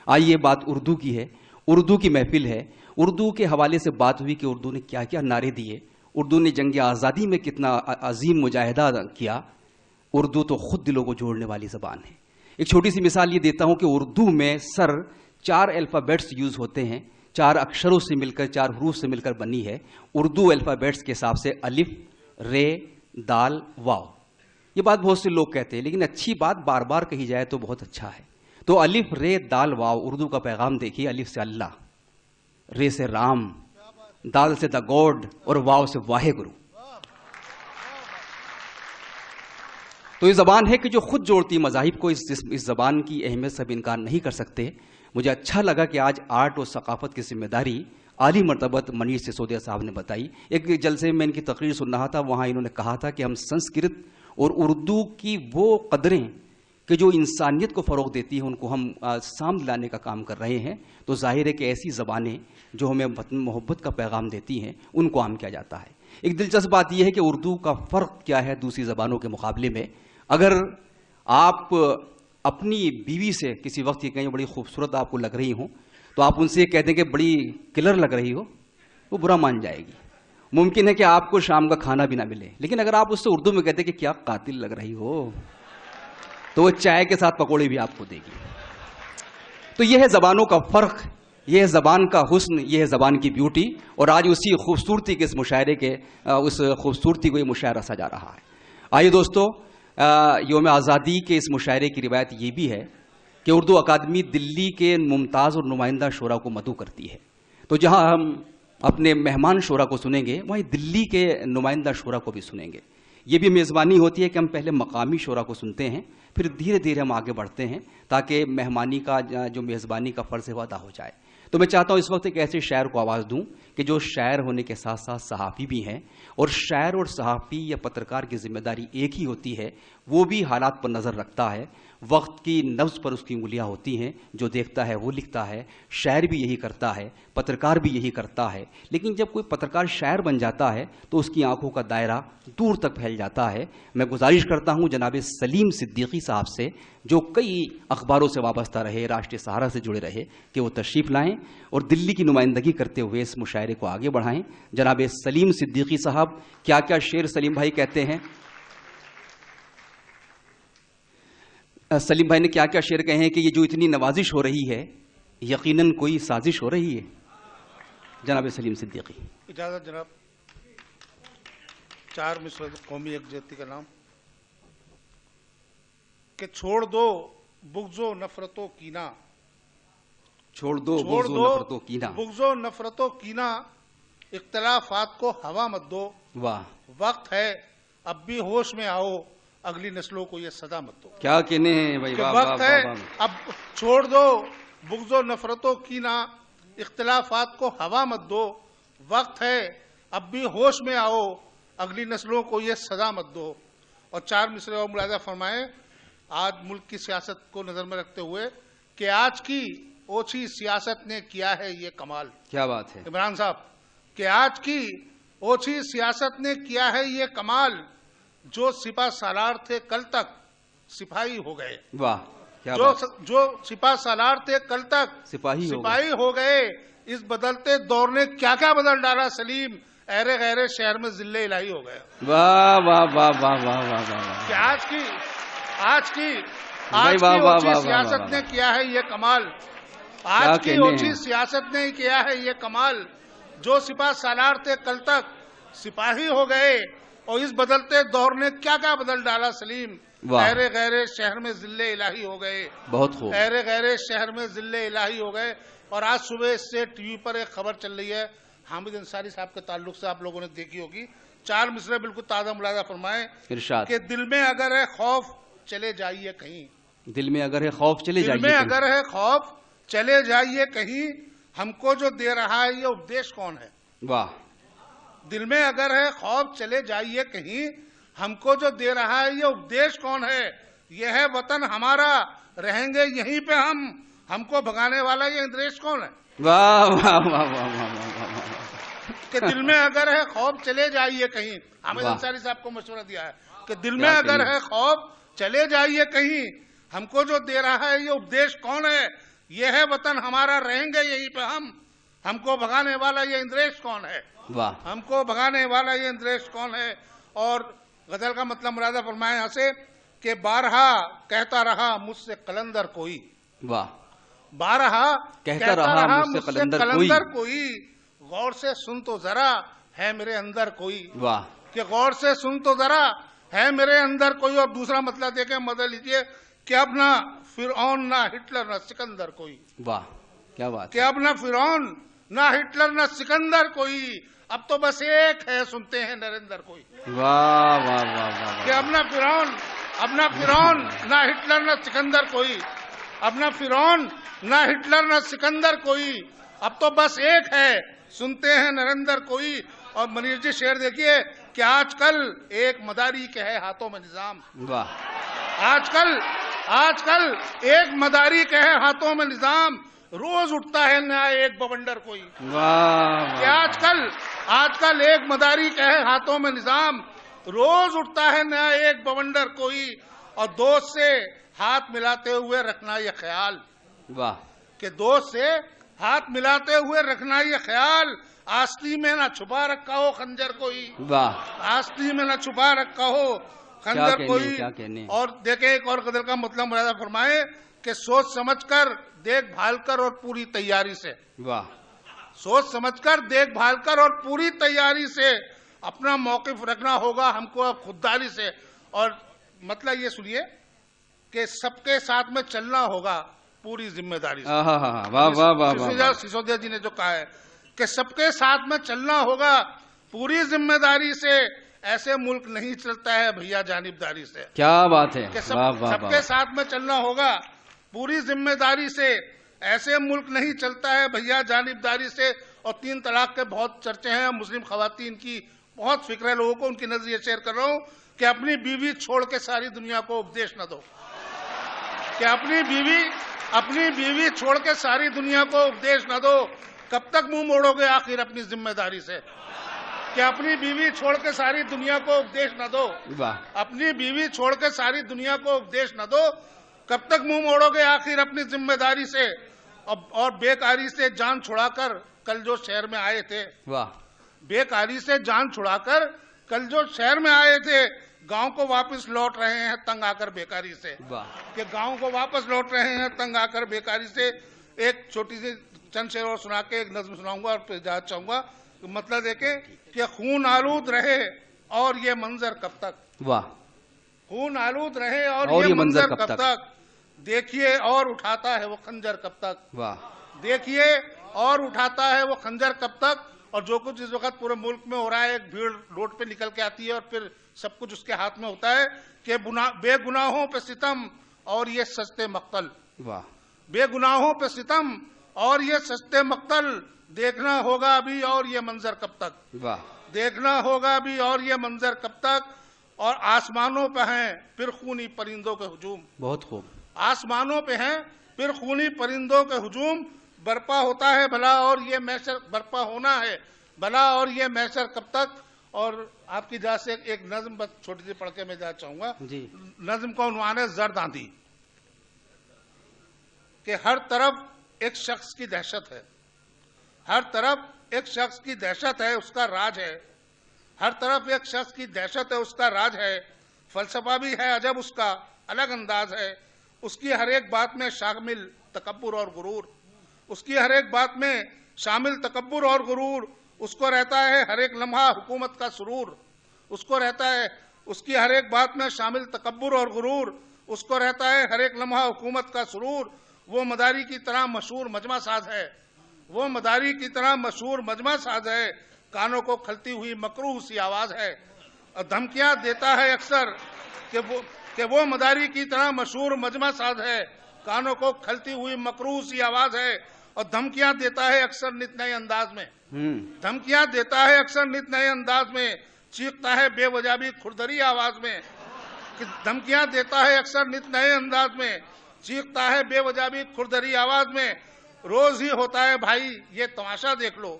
आइए बात उर्दू की है। उर्दू की महफिल है। उर्दू के हवाले से बात हुई कि उर्दू ने क्या क्या नारे दिए, उर्दू ने जंग आज़ादी में कितना अजीम मुजाहिदा किया। उर्दू तो खुद दिलों को जोड़ने वाली ज़बान है। एक छोटी सी मिसाल ये देता हूं कि उर्दू में सर 4 अल्फ़ाबेट्स यूज़ होते हैं, 4 अक्षरों से मिलकर, 4 हरूफ से मिलकर बनी है। उर्दू अल्फ़ाबेट्स के हिसाब से अलिफ, रे, दाल, वाव। ये बात बहुत से लोग कहते हैं, लेकिन अच्छी बात बार बार कही जाए तो बहुत अच्छा है। तो अलिफ, रे, दाल, वाव, उर्दू का पैगाम देखिए। अलिफ से अल्लाह, रे से राम, दाल से द गॉड और वाव से वाहेगुरु। तो ये ज़बान है कि जो खुद जोड़ती मज़ाहिब को। इस ज़बान की अहमियत से इनकार नहीं कर सकते। मुझे अच्छा लगा कि आज आर्ट और सकाफ़त की जिम्मेदारी आली मर्तबत मनीष सिसोदिया साहब ने बताई। एक जलसे में इनकी तकरीर सुन रहा था, वहाँ इन्होंने कहा था कि हम संस्कृत और उर्दू की वो कदरें कि जो इंसानियत को फ़रोग़ देती हैं, उनको हम सामने लाने का काम कर रहे हैं। तो जाहिर है कि ऐसी ज़बानें जो हमें वतन मोहब्बत का पैगाम देती हैं, उनको आम किया जाता है। एक दिलचस्प बात यह है कि उर्दू का फ़र्क क्या है दूसरी ज़बानों के मुकाबले में। अगर आप अपनी बीवी से किसी वक्त ये कहीं बड़ी खूबसूरत आपको लग रही हो, तो आप उनसे कह दें कि बड़ी किलर लग रही हो, वो बुरा मान जाएगी। मुमकिन है कि आपको शाम का खाना भी ना मिले। लेकिन अगर आप उससे उर्दू में कहते कि क्या कातिल लग रही हो, तो वो चाय के साथ पकौड़े भी आपको देगी। तो यह है ज़बानों का फ़र्क, यह है ज़बान का हुस्न, यह है ज़बान की ब्यूटी। और आज उसी खूबसूरती के इस मुशायरे के उस खूबसूरती को ये मुशायरा सजा रहा है। आइए दोस्तों, यौम आज़ादी के इस मुशायरे की रिवायत ये भी है कि उर्दू अकादमी दिल्ली के मुमताज़ और नुमाइंदा शोरा को मदऊ करती है। तो जहाँ हम अपने मेहमान शोरा को सुनेंगे, वहीं दिल्ली के नुमाइंदा शोरा को भी सुनेंगे। ये भी मेज़बानी होती है कि हम पहले मकामी शोरा को सुनते हैं, फिर धीरे धीरे हम आगे बढ़ते हैं, ताकि मेहमानी का जो मेज़बानी का फ़र्ज़ है वो अदा हो जाए। तो मैं चाहता हूँ इस वक्त एक ऐसे शायर को आवाज़ दूँ कि जो शायर होने के साथ साथ सहाफ़ी भी हैं। और शायर और सहाफ़ी या पत्रकार की जिम्मेदारी एक ही होती है, वो भी हालात पर नज़र रखता है। वक्त की नब्ज़ पर उसकी उंगलियां होती हैं, जो देखता है वो लिखता है। शायर भी यही करता है, पत्रकार भी यही करता है। लेकिन जब कोई पत्रकार शायर बन जाता है तो उसकी आंखों का दायरा दूर तक फैल जाता है। मैं गुजारिश करता हूं जनाब सलीम सिद्दीकी साहब से, जो कई अखबारों से वाबस्ता रहे, राष्ट्रीय सहारा से जुड़े रहे, कि वो तशरीफ़ लाएँ और दिल्ली की नुमाइंदगी करते हुए इस मुशायरे को आगे बढ़ाएँ। जनाब सलीम सिद्दीकी साहब, क्या क्या शेर सलीम भाई कहते हैं? सलीम भाई ने क्या क्या शेर कहे हैं कि ये जो इतनी नवाजिश हो रही है, यकीनन कोई साजिश हो रही है। जनाब सलीम सिद्दीकी। इजाज़त जनाब। 4 मिसर कौमी यकजहती का नाम कि छोड़ दो बुग़्ज़ो नफ़रतो कीना, छोड़ दो बुग़्ज़ो नफ़रतो कीना, बुग़्ज़ो नफ़रतो कीना, इख्तिलाफ़ात को हवा मत दो। वाह, वक्त है अब भी होश में आओ, अगली नस्लों को ये सदा मत दो। क्या कहने हैं भाई, वक्त है अब छोड़ दो बुग़्ज़ो नफ़रतो कीना, इख्तिलाफ़ात को हवा मत दो। वक्त है अब भी होश में आओ, अगली नस्लों को ये सदा मत दो। और 4 मिसरे और मुलाज़ा फरमाएं, आज मुल्क की सियासत को नजर में रखते हुए कि आज की ओछी सियासत ने किया है ये कमाल। क्या बात है इमरान साहब, कि आज की ओछी सियासत ने किया है ये कमाल, जो सिपा सालार थे कल तक सिपाही हो गए। वाह, क्या जो सिपा सालार थे कल तक सिपाही हो गए। इस बदलते दौर ने क्या क्या बदल डाला सलीम, ऐरे गैरे शहर में जिले इलाही हो गए। वाह वाह वाह वाह वाह वाह वाह। कि आज की ओछी सियासत ने किया है ये कमाल, आज की ओछी सियासत ने किया है ये कमाल, जो सिपा सालार थे कल तक सिपाही हो गए। और इस बदलते दौर ने क्या क्या बदल डाला सलीम, ऐरे गैरे शहर में जिले इलाही हो गए। बहुत खूब, ऐरे गैरे शहर में जिले इलाही हो गए। और आज सुबह से टीवी पर एक खबर चल रही है, हामिद अंसारी साहब के ताल्लुक से, आप लोगों ने देखी होगी। 4 मिसरे बिल्कुल ताज़ा मुलाज़ा फरमाए कि दिल में अगर है खौफ चले जाइए कहीं, दिल में अगर है खौफ चले जाइए, दिल में अगर है खौफ चले जाइए कहीं, हमको जो दे रहा है ये उपदेश कौन है। वाह, दिल में अगर है खौफ चले जाइए कहीं, हमको जो दे रहा है ये उपदेश कौन है। ये है वतन हमारा, रहेंगे यहीं पे हम, हमको भगाने वाला ये इंद्रेश कौन है। वाह वाह वाह वाह वाह। कि दिल में अगर है खौफ चले जाइए कहीं, हामिद अंसारी साहब को मशवरा दिया है कि दिल में अगर है खौफ चले जाइए कहीं, हमको जो दे रहा है ये उपदेश कौन है। ये है वतन हमारा, रहेंगे यहीं पे हम, हमको भगाने वाला ये इंद्रेश कौन है, वाह, हमको भगाने वाला ये इंद्रेश कौन है। और गजल का मतलब मुरादा फरमाए यहाँ से कि बारहा कहता रहा मुझसे कलंदर कोई, वाह, बारहा कहता रहा मुझसे कलंदर कोई, गौर से सुन तो जरा है मेरे अंदर कोई, वाह, कि गौर से सुन तो जरा है मेरे अंदर कोई। और दूसरा मतलब देखें, मदद लीजिए कि अब ना फिरौन ना हिटलर ना सिकंदर कोई, वाह, क्या बात, कि अब ना फिरौन ना हिटलर ना सिकंदर कोई, अब तो बस एक है सुनते हैं नरेंद्र कोई। वाह वाह वाह वाह, कि अब ना फिरौन ना हिटलर ना सिकंदर कोई, अब ना फिरौन ना हिटलर ना सिकंदर कोई, अब तो बस एक है सुनते हैं नरेंद्र कोई। और मनीष जी शेर देखिए कि आजकल एक मदारी के है हाथों में निजाम, वाह, आजकल एक मदारी के है हाथों में निजाम, रोज उठता है नया एक बवंडर कोई। वाह, कि आजकल एक मदारी के है हाथों में निजाम, रोज उठता है नया एक बवंडर कोई। और दोस्त से हाथ मिलाते हुए रखना ये ख्याल, वाह, कि दोस्त से हाथ मिलाते हुए रखना ये ख्याल, आस्ती में ना छुपा रखा हो खंजर कोई, वाह, आस्ती में ना छुपा रखा हो खंजर कोई। क्या कहने। और देखें एक और गजल का मतलब मुरादा फरमाए कि सोच समझकर देखभाल कर और पूरी तैयारी से, वाह, सोच समझकर देखभाल कर और पूरी तैयारी से अपना मौकिफ रखना होगा हमको अब खुददारी से। और मतलब ये सुनिए कि सबके साथ में चलना होगा पूरी जिम्मेदारी से। वाह वाह वाह, सिसोदिया जी ने जो कहा है कि सबके साथ में चलना होगा पूरी जिम्मेदारी से, ऐसे मुल्क नहीं चलता है भैया जानिबदारी से। क्या बात है, कि सबके साथ में चलना होगा पूरी जिम्मेदारी से, ऐसे मुल्क नहीं चलता है भैया जानिबदारी से। और 3 तलाक के बहुत चर्चे हैं, मुस्लिम खवातीन की बहुत फिक्र है लोगों को, उनकी नजरिए शेयर कर रहा हूं कि अपनी बीवी छोड़ के सारी दुनिया को उपदेश न दो, कि अपनी बीवी छोड़ के सारी दुनिया को उपदेश न दो, कब तक मुंह मोड़ोगे आखिर अपनी जिम्मेदारी से। कि अपनी बीवी छोड़ के सारी दुनिया को उपदेश न दो, अपनी बीवी छोड़ के सारी दुनिया को उपदेश न दो, कब तक मुंह मोड़ोगे आखिर अपनी जिम्मेदारी से। और बेकारी से जान छुड़ाकर कल जो शहर में आए थे, वाह, बेकारी से जान छुड़ाकर कल जो शहर में आए थे, गांव को वापस लौट रहे हैं तंग आकर बेकारी से। कि गांव को वापस लौट रहे हैं तंग आकर बेकारी से। एक छोटी सी चंद शेर और सुना के एक नज्म सुनाऊंगा और फिर जाना चाहूंगा। मतलब देखे कि खून आलूद रहे और ये मंजर कब तक, वाह, खून आलूद रहे और ये मंजर कब तक, देखिए और उठाता है वो खंजर कब तक, वाह, देखिए और उठाता है वो खंजर कब तक। और जो कुछ इस वक्त पूरे मुल्क में हो रहा है, एक भीड़ रोड पे निकल के आती है और फिर सब कुछ उसके हाथ में होता है कि बेगुनाहों पे सितम और ये सस्ते मक्तल, वाह, बेगुनाहों पे सितम और ये सस्ते मक्तल, देखना होगा अभी और ये मंजर कब तक, वाह, देखना होगा अभी और ये मंजर कब तक। और आसमानों पे हैं फिर खूनी परिंदों के हुजूम, बहुत खूब, आसमानों पे हैं फिर खूनी परिंदों के हुजूम, बर्पा होता है भला और ये मैशर, बर्पा होना है भला और ये मैशर कब तक। और आपकी इजाजत से एक नज्म बस छोटी सी पढ़ के मैं जाना चाहूंगा जी। नज्म का उन्वान है जर्द आंधी। कि हर तरफ एक शख्स की दहशत है, हर तरफ एक शख्स की दहशत है उसका राज है, हर तरफ एक शख्स की दहशत है उसका राज है, फलसफा भी है अजब उसका अलग अंदाज है, उसकी हर एक बात में शामिल तकब्बुर और गुरूर, उसकी हर एक बात में शामिल तकब्बुर और गुरूर, उसको रहता है हर एक लम्हा हुकूमत का सुरूर, उसको रहता है उसकी हर एक बात में शामिल तकब्बुर और गुरूर, उसको रहता है हर एक लम्हा हुकूमत का सुरूर। वो मदारी की तरह मशहूर मजमा साज है, वो मदारी की तरह मशहूर मजमा साज है, कानों को खलती हुई मकरूह सी आवाज है। और धमकियां देता है अक्सर कि वो मदारी की तरह मशहूर मजमा साज है, कानों को खलती हुई मकरूह सी आवाज है। और धमकियां देता है अक्सर नित नए अंदाज में, धमकियां देता है अक्सर नित नए अंदाज में, चीखता है बेवजह भी खुरदरी आवाज में। धमकियां देता है अक्सर नित नए अंदाज में, चीखता है बेवजह भी खुरदरी आवाज में। रोज ही होता है भाई ये तमाशा देख लो,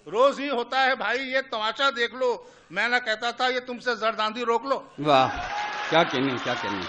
रोज ही होता है भाई ये तमाशा देख लो, मैं ना कहता था ये तुमसे जर्द आंधी रोक लो। वाह, क्या कहनी, क्या कहनी।